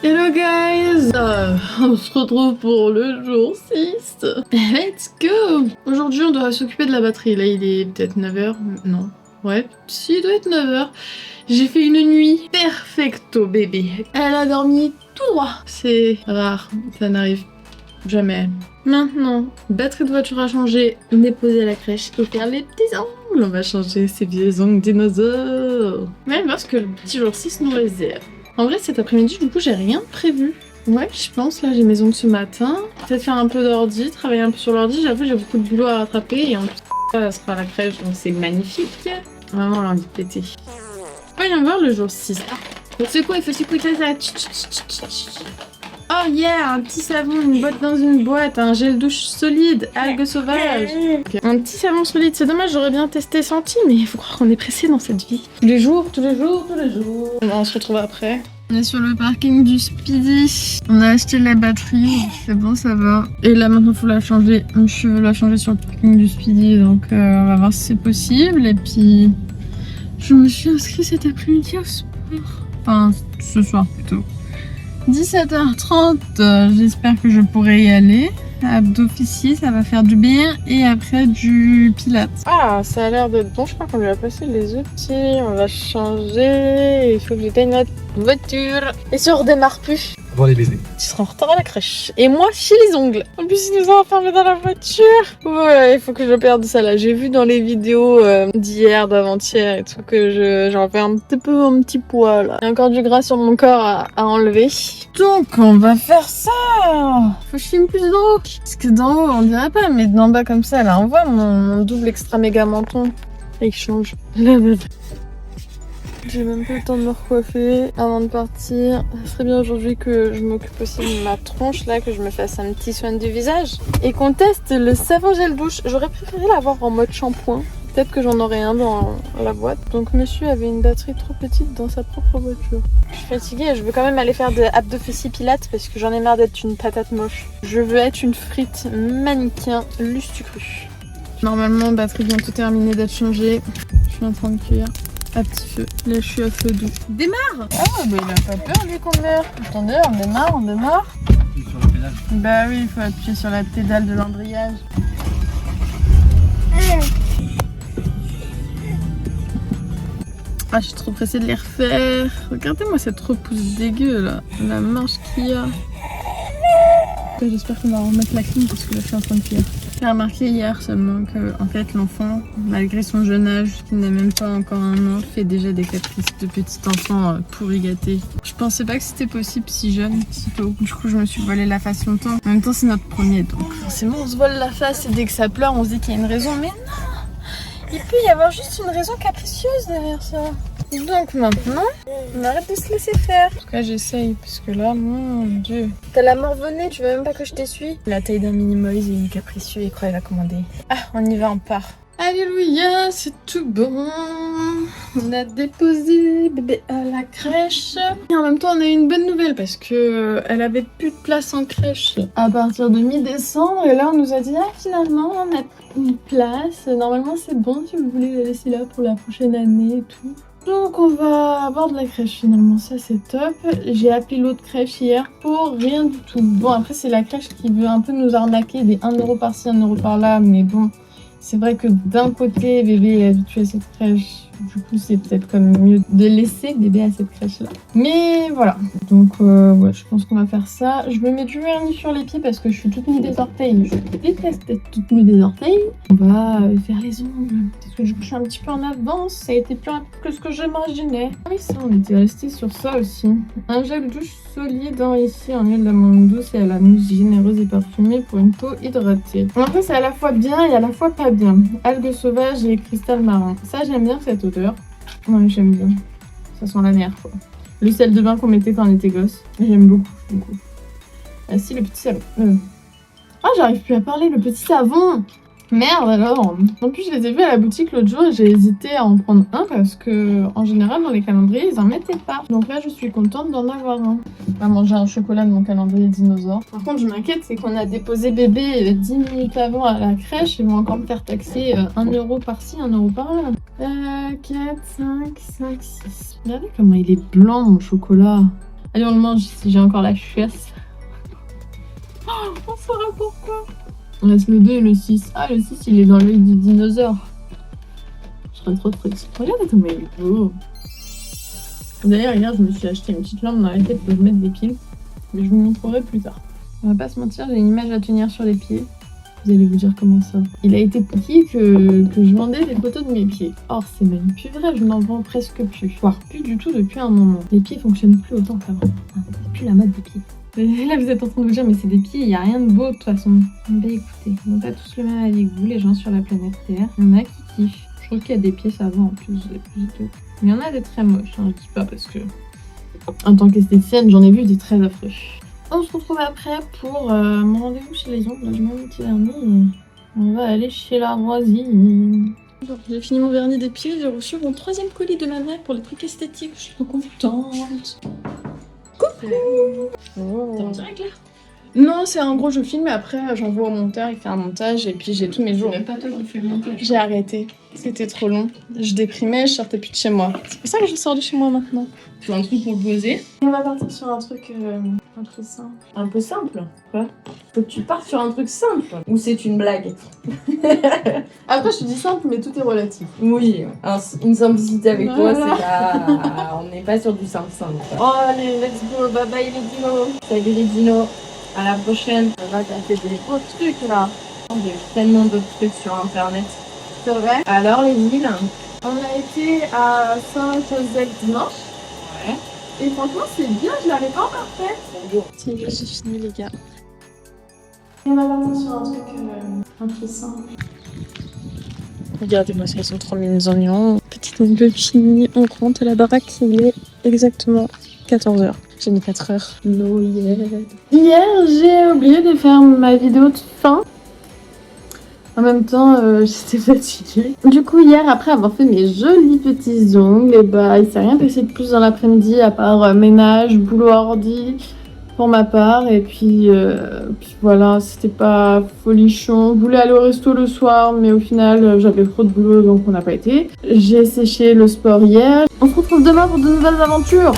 Hello guys, on se retrouve pour le jour 6. Let's go. Aujourd'hui on doit s'occuper de la batterie. Là il est peut-être 9h. Non. Ouais, si il doit être 9h. J'ai fait une nuit perfecto bébé. Elle a dormi tout droit. C'est rare, ça n'arrive jamais. Maintenant, batterie de voiture à changer, déposer à la crèche et faire les petits ongles. On va changer ces vieux ongles dinosaures. Mais parce que le petit jour 6 nous réserve. En vrai, cet après-midi, du coup, j'ai rien prévu. Ouais, je pense, là, j'ai mes ongles ce matin. Peut-être faire un peu d'ordi, travailler un peu sur l'ordi. J'avoue, j'ai beaucoup de boulot à rattraper. Et en plus, ça sera à la crèche, donc c'est magnifique. Vraiment, l'envie de péter. On va y voir le jour 6. Donc, c'est quoi? Il faut s'écouter ça. Oh yeah, un petit savon, une boîte dans une boîte, un gel douche solide, algues sauvages. Okay. Un petit savon solide, c'est dommage, j'aurais bien testé senti, mais il faut croire qu'on est pressé dans cette vie. Tous les jours, tous les jours, tous les jours. On se retrouve après. On est sur le parking du Speedy. On a acheté la batterie, c'est bon, ça va. Et là maintenant, il faut la changer. Je veux la changer sur le parking du Speedy, donc on va voir si c'est possible. Et puis, je me suis inscrite cet après-midi au sport. Enfin, ce soir plutôt. 17h30, j'espère que je pourrai y aller. Abdo-fessiers, ça va faire du bien. Et après du pilates. Ah, ça a l'air d'être bon. Je crois qu'on lui a passé les outils. On va changer. Il faut que j'éteigne notre voiture. Et si on redémarre plus, Bon, les baisers. tu seras en retard à la crèche. Et moi, chez les ongles. En plus, ils nous ont enfermés dans la voiture. Ouais, il faut que je perde ça là. J'ai vu dans les vidéos d'hier, d'avant-hier et tout que j'en fais un petit poids là. Il y a encore du gras sur mon corps à enlever. Donc, on va faire ça. Faut que je filme plus d'eau. Parce que d'en haut, on dirait pas, mais d'en bas comme ça, là, on voit mon double extra méga menton. Et il change. J'ai même pas le temps de me recoiffer avant de partir. Ça serait bien aujourd'hui que je m'occupe aussi de ma tronche là, que je me fasse un petit soin du visage. Et qu'on teste le savon gel douche. J'aurais préféré l'avoir en mode shampoing. Peut-être que j'en aurais un dans la boîte. Donc monsieur avait une batterie trop petite dans sa propre voiture. Je suis fatiguée, je veux quand même aller faire des abdos-fessiers pilates parce que j'en ai marre d'être une patate moche. Je veux être une frite mannequin lustucru. Normalement, batterie bientôt terminée d'être changée. Je suis en train de cuire. À petit feu. Là, je suis à feu doux. Démarre! Ah, bah il a pas peur, lui, qu'on meurt. Attendez, on démarre. Sur le pédale. Bah oui, il faut appuyer sur la pédale de l'embrayage. Ah, je suis trop pressée de les refaire. Regardez-moi cette repousse dégueu, là. La marche qu'il y a. J'espère qu'on va remettre la clim parce que là, je suis en train de cuire. J'ai remarqué hier seulement que, en fait, l'enfant, malgré son jeune âge, qui n'a même pas encore un an, fait déjà des caprices de petit enfant pourri gâté. Je pensais pas que c'était possible si jeune, si tôt. Du coup, je me suis voilé la face longtemps. En même temps, c'est notre premier, donc forcément, on se voile la face et dès que ça pleure, on se dit qu'il y a une raison. Mais non! Il peut y avoir juste une raison capricieuse derrière ça. Donc maintenant, on arrête de se laisser faire. En tout cas, j'essaye, parce que là, mon Dieu. T'as la morvonnée, tu veux même pas que je t'essuie? La taille d'un Minimoys, il est capricieux, il croit qu'il va commander. Ah, on y va, on part. Alléluia, c'est tout bon. On a déposé bébé à la crèche. Et en même temps, on a eu une bonne nouvelle parce que elle avait plus de place en crèche à partir de mi-décembre. Et là, on nous a dit, ah, finalement, on a une place. Normalement, c'est bon si vous voulez la laisser là pour la prochaine année et tout. Donc on va avoir de la crèche finalement, ça c'est top. J'ai appelé l'autre crèche hier pour rien du tout. Bon après c'est la crèche qui veut un peu nous arnaquer des 1€ par-ci, 1€ par-là. Mais bon, c'est vrai que d'un côté bébé est habitué à cette crèche. Du coup c'est peut-être quand même mieux de laisser bébé à cette crèche là. Mais voilà, donc ouais je pense qu'on va faire ça. Je me mets du vernis sur les pieds parce que je suis toute nue des orteils. Je déteste être toute nue des orteils. On va faire les ongles. Parce que du coup je suis un petit peu en avance. Ça a été plus rapide que ce que j'imaginais. Ah oui ça on était resté sur ça aussi. Un gel douche solide ici en huile d'amande douce et à la mousse généreuse et parfumée pour une peau hydratée. En fait c'est à la fois bien et à la fois pas bien. Algues sauvages et cristal marin. Ça j'aime bien cette odeur. Ouais, j'aime bien. Ça sent la mer, quoi. Le sel de bain qu'on mettait quand on était gosse. J'aime beaucoup, beaucoup. Ah si, le petit savon. Ah, j'arrive plus à parler, le petit savon. Merde alors. En plus, je les ai vus à la boutique l'autre jour et j'ai hésité à en prendre un parce que, en général, dans les calendriers, ils en mettaient pas. Donc là, je suis contente d'en avoir un. On va manger un chocolat de mon calendrier dinosaure. Par contre, je m'inquiète, c'est qu'on a déposé bébé 10 minutes avant à la crèche. Ils vont encore me faire taxer 1€ par-ci, 1€ par-là. 4, 5, 5, 6. Regardez comment il est blanc, mon chocolat. Allez, on le mange si j'ai encore la chiasse. Oh, on saura pourquoi. On reste le 2 et le 6. Ah, le 6, il est dans l'œil du dinosaure. Je serais trop triste. Regardez comme il est beau. D'ailleurs, hier, je me suis acheté une petite lampe dans la tête pour mettre des pieds. Mais je vous montrerai plus tard. On va pas se mentir, j'ai une image à tenir sur les pieds. Vous allez vous dire comment ça. Il a été piqué que je vendais des photos de mes pieds. Or, c'est même plus vrai, je n'en vends presque plus. Voire plus du tout depuis un moment. Les pieds fonctionnent plus autant qu'avant. C'est plus la mode des pieds. Et là, vous êtes en train de vous dire, mais c'est des pieds, il n'y a rien de beau de toute façon. Bah écoutez, ils n'ont pas tous le même avis que vous, les gens sur la planète Terre. Il y en a qui kiffent. Je trouve qu'il y a des pieds, ça va en plus. Mais il y en a des très moches, hein, je dis pas parce que, en tant qu'esthéticienne, j'en ai vu des très affreux. On se retrouve après pour mon rendez-vous chez les ongles. Je m'en petit dernier. On va aller chez la voisine. Bon, j'ai fini mon vernis des pieds. J'ai reçu mon 3e colis de ma mère pour les trucs esthétiques. Je suis trop contente. Coucou. T'es en direct là? Non, c'est en gros je filme et après j'envoie au monteur, il fait un montage et puis j'ai tous mes jours. C'est même pas toi qui fais le montage. J'ai arrêté, c'était trop long. Je déprimais, je sortais plus de chez moi. C'est pour ça que je sors de chez moi maintenant. Tu as un truc pour le poser? On va partir sur un truc simple. Un peu simple? Quoi? Faut que tu partes sur un truc simple. Ou c'est une blague? Après je te dis simple mais tout est relatif. Oui, une simplicité avec toi, c'est pas... On n'est pas sur du simple. Oh allez, let's go, bye bye les dinos. Salut les dinos, à la prochaine. On va faire des gros trucs là. J'ai vu tellement d'autres trucs sur internet. C'est vrai? Alors les îles? On a été à Saint-Joseph dimanche. Ouais. Et franchement c'est bien, je l'avais pas encore fait. Bonjour. C'est j'ai fini les gars. Et on va partir sur un truc simple. Regardez-moi ça, ils sont trop mignons. Petite copine, on rentre à la baraque, il est exactement 14h. J'ai mis 4 heures. No yet. Hier, j'ai oublié de faire ma vidéo de fin. En même temps, j'étais fatiguée. Du coup, hier, après avoir fait mes jolis petits ongles, et bah, il s'est rien passé de plus dans l'après-midi à part ménage, boulot ordi pour ma part. Et puis voilà, c'était pas folichon. Je voulais aller au resto le soir, mais au final, j'avais trop de boulot, donc on n'a pas été. J'ai séché le sport hier. On se retrouve demain pour de nouvelles aventures.